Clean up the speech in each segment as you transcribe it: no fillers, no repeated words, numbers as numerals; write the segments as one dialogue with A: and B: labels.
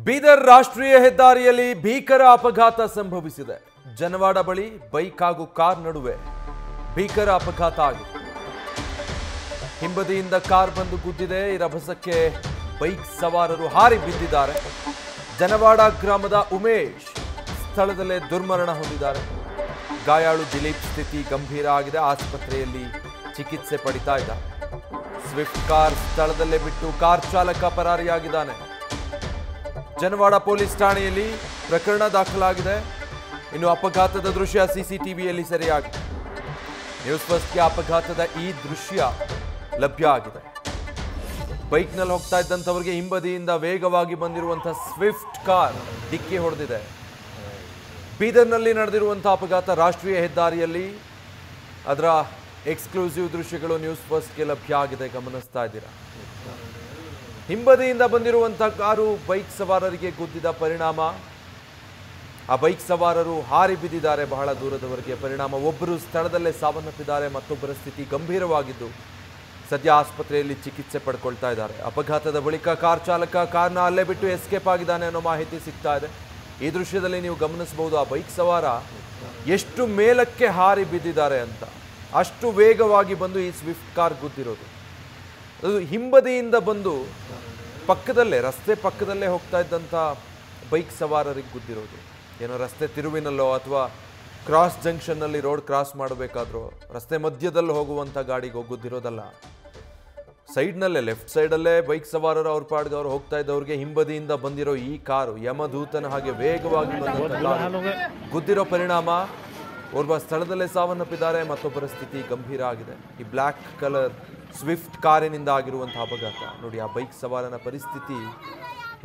A: ಬೀದರ್ ರಾಷ್ಟ್ರೀಯ ಹೆದ್ದಾರಿಯಲ್ಲಿ ಭೀಕರ ಅಪಘಾತ ಸಂಭವಿಸಿದೆ. ಜನವಾಡ ಬಳಿ ಬೈಕ್ ಹಾಗೂ ಕಾರ್ ನಡುವೆ ಭೀಕರ ಅಪಘಾತ ಆಗಿದೆ. ಹಿಂಬದಿಯಿಂದ ಕಾರ್ ಬಂದು ಗುದ್ದಿದೆ. ಈ ರಭಸಕ್ಕೆ ಬೈಕ್ ಸವಾರರು ಹಾರಿ ಬಿದ್ದಿದ್ದಾರೆ. ಜನವಾಡ ಗ್ರಾಮದ ಉಮೇಶ್ ಸ್ಥಳದಲ್ಲೇ ದುರ್ಮರಣ ಹೊಂದಿದ್ದಾರೆ. ಗಾಯಾಳು ದಿಲೀಪ್ ಸ್ಥಿತಿ ಗಂಭೀರ ಆಗಿದೆ. ಆಸ್ಪತ್ರೆಯಲ್ಲಿ ಚಿಕಿತ್ಸೆ ಪಡಿತಾ ಇದ್ದಾರೆ. ಸ್ವಿಫ್ಟ್ ಕಾರ್ ಸ್ಥಳದಲ್ಲೇ ಬಿಟ್ಟು ಕಾರ್ ಚಾಲಕ ಪರಾರಿಯಾಗಿದ್ದಾನೆ. ಜನವಾಡ ಪೊಲೀಸ್ ಠಾಣೆಯಲ್ಲಿ ಪ್ರಕರಣ ದಾಖಲಾಗಿದೆ. ಇನ್ನು ಅಪಘಾತದ ದೃಶ್ಯ ಸಿಸಿಟಿವಿಯಲ್ಲಿ ಸೆರೆಯಾಗಿದೆ. ನ್ಯೂಸ್ ಫಸ್ಟ್ಗೆ ಅಪಘಾತದ ಈ ದೃಶ್ಯ ಲಭ್ಯ ಆಗಿದೆ. ಬೈಕ್ನಲ್ಲಿ ಹೋಗ್ತಾ ಇದ್ದಂಥವರಿಗೆ ಹಿಂಬದಿಯಿಂದ ವೇಗವಾಗಿ ಬಂದಿರುವಂತಹ ಸ್ವಿಫ್ಟ್ ಕಾರ್ ಡಿಕ್ಕಿ ಹೊಡೆದಿದೆ. ಬೀದರ್ನಲ್ಲಿ ನಡೆದಿರುವಂತಹ ಅಪಘಾತ ರಾಷ್ಟ್ರೀಯ ಹೆದ್ದಾರಿಯಲ್ಲಿ. ಅದರ ಎಕ್ಸ್ಕ್ಲೂಸಿವ್ ದೃಶ್ಯಗಳು ನ್ಯೂಸ್ ಫಸ್ಟ್ಗೆ ಲಭ್ಯ ಆಗಿದೆ, ಗಮನಿಸ್ತಾ ಇದ್ದೀರಾ. ಹಿಂಬದಿಯಿಂದ ಬಂದಿರುವಂತಹ ಕಾರು ಬೈಕ್ ಸವಾರರಿಗೆ ಗುದ್ದಿದ ಪರಿಣಾಮ ಆ ಬೈಕ್ ಸವಾರರು ಹಾರಿ ಬಿದ್ದಿದ್ದಾರೆ ಬಹಳ ದೂರದವರೆಗೆ. ಪರಿಣಾಮ ಒಬ್ಬರು ಸ್ಥಳದಲ್ಲೇ ಸಾವನ್ನಪ್ಪಿದ್ದಾರೆ. ಮತ್ತೊಬ್ಬರ ಸ್ಥಿತಿ ಗಂಭೀರವಾಗಿದ್ದು ಸದ್ಯ ಆಸ್ಪತ್ರೆಯಲ್ಲಿ ಚಿಕಿತ್ಸೆ ಪಡ್ಕೊಳ್ತಾ ಇದ್ದಾರೆ. ಅಪಘಾತದ ಬಳಿಕ ಕಾರ್ ಚಾಲಕ ಕಾರ್ನ ಅಲ್ಲೇ ಬಿಟ್ಟು ಎಸ್ಕೇಪ್ ಆಗಿದ್ದಾನೆ ಅನ್ನೋ ಮಾಹಿತಿ ಸಿಗ್ತಾ ಇದೆ. ಈ ದೃಶ್ಯದಲ್ಲಿ ನೀವು ಗಮನಿಸಬಹುದು ಆ ಬೈಕ್ ಸವಾರ ಎಷ್ಟು ಮೇಲಕ್ಕೆ ಹಾರಿ ಬಿದ್ದಿದ್ದಾರೆ ಅಂತ. ಅಷ್ಟು ವೇಗವಾಗಿ ಬಂದು ಈ ಸ್ವಿಫ್ಟ್ ಕಾರ್ ಗುದ್ದಿರೋದು. ಅದು ಹಿಂಬದಿಯಿಂದ ಬಂದು ಪಕ್ಕದಲ್ಲೇ ರಸ್ತೆ ಪಕ್ಕದಲ್ಲೇ ಹೋಗ್ತಾ ಇದ್ದಂಥ ಬೈಕ್ ಸವಾರರಿಗೆ ಗುದ್ದಿರೋದು. ಏನೋ ರಸ್ತೆ ತಿರುವಿನಲ್ಲೋ ಅಥವಾ ಕ್ರಾಸ್ ಜಂಕ್ಷನ್ನಲ್ಲಿ ರೋಡ್ ಕ್ರಾಸ್ ಮಾಡಬೇಕಾದ್ರೂ ರಸ್ತೆ ಮಧ್ಯದಲ್ಲಿ ಹೋಗುವಂಥ ಗಾಡಿಗೆ ಗುದ್ದಿರೋದಲ್ಲ. ಸೈಡ್ನಲ್ಲೇ ಲೆಫ್ಟ್ ಸೈಡಲ್ಲೇ ಬೈಕ್ ಸವಾರರು ಅವ್ರ ಪಾಡ್ಗೆ ಅವ್ರು ಹೋಗ್ತಾ ಇದ್ದವ್ರಿಗೆ ಹಿಂಬದಿಯಿಂದ ಬಂದಿರೋ ಈ ಕಾರು ಯಮದೂತನ ಹಾಗೆ ವೇಗವಾಗಿ ಗುದ್ದಿರೋ ಪರಿಣಾಮ ಓರ್ವ ಸ್ಥಳದಲ್ಲೇ ಸಾವನ್ನಪ್ಪಿದ್ದಾರೆ. ಮತ್ತೊಬ್ಬರ ಸ್ಥಿತಿ ಗಂಭೀರ ಆಗಿದೆ. ಈ ಬ್ಲ್ಯಾಕ್ ಕಲರ್ ಸ್ವಿಫ್ಟ್ ಕಾರಿನಿಂದ ಆಗಿರುವಂತಹ ಅಪಘಾತ ನೋಡಿ. ಆ ಬೈಕ್ ಸವಾರನ ಪರಿಸ್ಥಿತಿ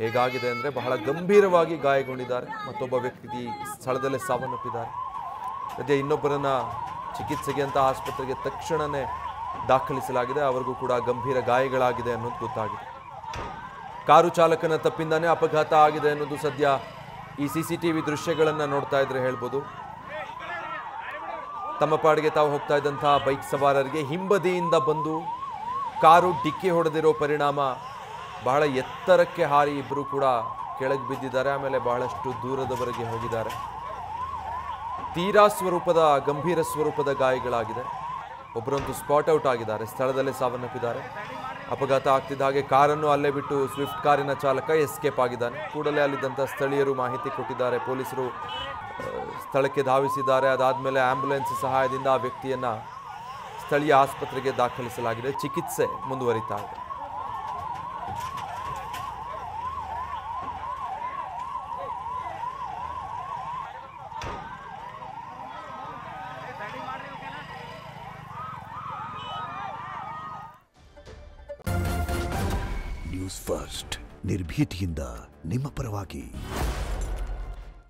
A: ಹೇಗಾಗಿದೆ ಅಂದರೆ ಬಹಳ ಗಂಭೀರವಾಗಿ ಗಾಯಗೊಂಡಿದ್ದಾರೆ. ಮತ್ತೊಬ್ಬ ವ್ಯಕ್ತಿ ಸ್ಥಳದಲ್ಲೇ ಸಾವನ್ನಪ್ಪಿದ್ದಾರೆ. ಸದ್ಯ ಇನ್ನೊಬ್ಬರನ್ನ ಚಿಕಿತ್ಸೆಗೆ ಅಂತ ಆಸ್ಪತ್ರೆಗೆ ತಕ್ಷಣವೇ ದಾಖಲಿಸಲಾಗಿದೆ. ಅವರಿಗೂ ಕೂಡ ಗಂಭೀರ ಗಾಯಗಳಾಗಿದೆ ಅನ್ನೋದು ಗೊತ್ತಾಗಿದೆ. ಕಾರು ಚಾಲಕನ ತಪ್ಪಿಂದಾನೇ ಅಪಘಾತ ಆಗಿದೆ ಅನ್ನೋದು ಸದ್ಯ ಈ ಸಿಸಿಟಿವಿ ದೃಶ್ಯಗಳನ್ನು ನೋಡ್ತಾ ಇದ್ರೆ ಹೇಳ್ಬೋದು. ತಮ್ಮ ಪಾಡಿಗೆ ತಾವು ಹೋಗ್ತಾ ಇದ್ದಂತಹ ಬೈಕ್ ಸವಾರರಿಗೆ ಹಿಂಬದಿಯಿಂದ ಬಂದು ಕಾರು ಡಿಕ್ಕಿ ಹೊಡೆದಿರೋ ಪರಿಣಾಮ ಬಹಳ ಎತ್ತರಕ್ಕೆ ಹಾರಿ ಇಬ್ಬರು ಕೂಡ ಕೆಳಗೆ ಬಿದ್ದಿದ್ದಾರೆ. ಆಮೇಲೆ ಬಹಳಷ್ಟು ದೂರದವರೆಗೆ ಹೋಗಿದ್ದಾರೆ. ತೀರಾ ಸ್ವರೂಪದ ಗಂಭೀರ ಸ್ವರೂಪದ ಗಾಯಗಳಾಗಿದೆ. ಒಬ್ಬರಂತೂ ಸ್ಪಾಟ್ ಔಟ್ ಆಗಿದ್ದಾರೆ, ಸ್ಥಳದಲ್ಲೇ ಸಾವನ್ನಪ್ಪಿದ್ದಾರೆ. ಅಪಘಾತ ಆಗ್ತಿದ್ದ ಹಾಗೆ ಕಾರನ್ನು ಅಲ್ಲೇ ಬಿಟ್ಟು ಸ್ವಿಫ್ಟ್ ಕಾರಿನ ಚಾಲಕ ಎಸ್ಕೇಪ್ ಆಗಿದ್ದಾನೆ. ಕೂಡಲೇ ಅಲ್ಲಿದ್ದಂಥ ಸ್ಥಳೀಯರು ಮಾಹಿತಿ ಕೊಟ್ಟಿದ್ದಾರೆ. ಪೊಲೀಸರು ಸ್ಥಳಕ್ಕೆ ಧಾವಿಸಿದ್ದಾರೆ. ಅದಾದಮೇಲೆ ಆಂಬ್ಯುಲೆನ್ಸ್ ಸಹಾಯದಿಂದ ಆ ವ್ಯಕ್ತಿಯನ್ನು ಸ್ಥಳೀಯ ಆಸ್ಪತ್ರೆಗೆ ದಾಖಲಿಸಲಾಗಿದೆ. ಚಿಕಿತ್ಸೆ ಮುಂದುವರಿತಾ ಇದೆ.
B: ನ್ಯೂಸ್ ಫಸ್ಟ್ ನಿರ್ಭೀತಿಯಿಂದ ನಿಮ್ಮ ಪರವಾಗಿ.